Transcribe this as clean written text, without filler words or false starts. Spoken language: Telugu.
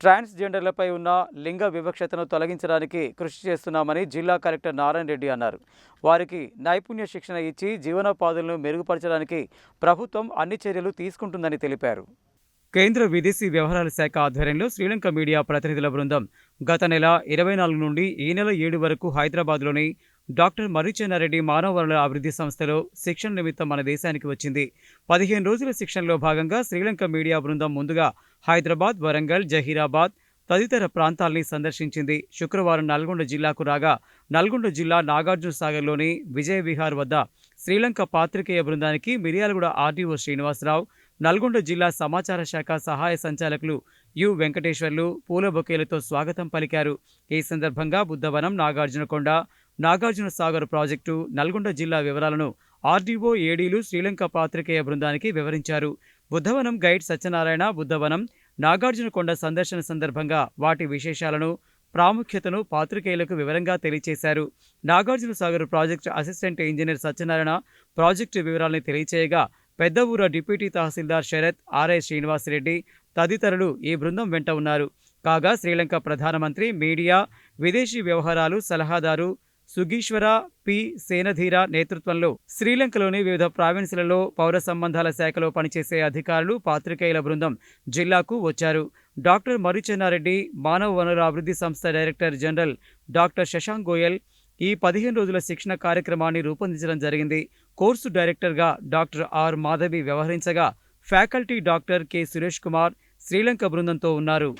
ట్రాన్స్‌జెండర్‌లపై ఉన్న లింగ వివక్షతను తొలగించడానికి కృషి చేస్తున్నామని జిల్లా కలెక్టర్ నారాయణ రెడ్డి అన్నారు. వారికి నైపుణ్య శిక్షణ ఇచ్చి జీవనోపాధులను మెరుగుపరచడానికి ప్రభుత్వం అన్ని చర్యలు తీసుకుంటుందని తెలిపారు. కేంద్ర విదేశీ వ్యవహారాల శాఖ ఆధ్వర్యంలో శ్రీలంక మీడియా ప్రతినిధుల బృందం గత నెల 24 నుండి ఈ నెల 7 వరకు హైదరాబాద్లోని డాక్టర్ మర్రిచెన్నారెడ్డి మానవ వనరుల అభివృద్ధి సంస్థలో శిక్షణ నిమిత్తం మన దేశానికి వచ్చింది. 15 రోజుల శిక్షణలో భాగంగా శ్రీలంక మీడియా బృందం ముందుగా హైదరాబాద్, వరంగల్, జహీరాబాద్ తదితర ప్రాంతాల్ని సందర్శించింది. శుక్రవారం నల్గొండ జిల్లాకు రాగా నల్గొండ జిల్లా నాగార్జున సాగర్లోని విజయ విహార్ వద్ద శ్రీలంక పాత్రికేయ బృందానికి మిర్యాలగూడ ఆర్డీఓ శ్రీనివాసరావు, నల్గొండ జిల్లా సమాచార శాఖ సహాయ సంచాలకులు యు వెంకటేశ్వర్లు పూల బొకేలతో స్వాగతం పలికారు. ఈ సందర్భంగా బుద్ధవనం, నాగార్జునకొండ, నాగార్జున సాగర్ ప్రాజెక్టు, నల్గొండ జిల్లా వివరాలను ఆర్డీఓ, ఏడీలు శ్రీలంక పాత్రికేయ బృందానికి వివరించారు. బుద్ధవనం గైడ్ సత్యనారాయణ బుద్ధవనం, నాగార్జునకొండ సందర్శన సందర్భంగా వాటి విశేషాలను, ప్రాముఖ్యతను పాత్రికేయులకు వివరంగా తెలియజేశారు. Nagarjuna Sagar project assistant engineer Satyanarayana project వివరాలను తెలియచేయగా పెద్ద ఊర డిప్యూటీ తహసీల్దార్ శరత్, ఆర్ఐ శ్రీనివాసరెడ్డి తదితరులు ఈ బృందం వెంట ఉన్నారు. కాగా శ్రీలంక ప్రధానమంత్రి, మీడియా, విదేశీ వ్యవహారాలు సలహాదారు సుగీశ్వర పి సేనధీర నేతృత్వంలో శ్రీలంకలోని వివిధ ప్రావిన్సులలో పౌర సంబంధాల శాఖలో పనిచేసే అధికారులు, పాత్రికేయుల బృందం జిల్లాకు వచ్చారు. డాక్టర్ మర్రిచెన్నారెడ్డి మానవ వనరుల అభివృద్ధి సంస్థ director general doctor Shashank Goyal ఈ 15 రోజుల శిక్షణ కార్యక్రమాన్ని రూపొందించడం జరిగింది. కోర్సు డైరెక్టర్గా డాక్టర్ ఆర్ మాధవి వ్యవహరించగా faculty doctor K Suresh Kumar Sri Lanka బృందంతో ఉన్నారు.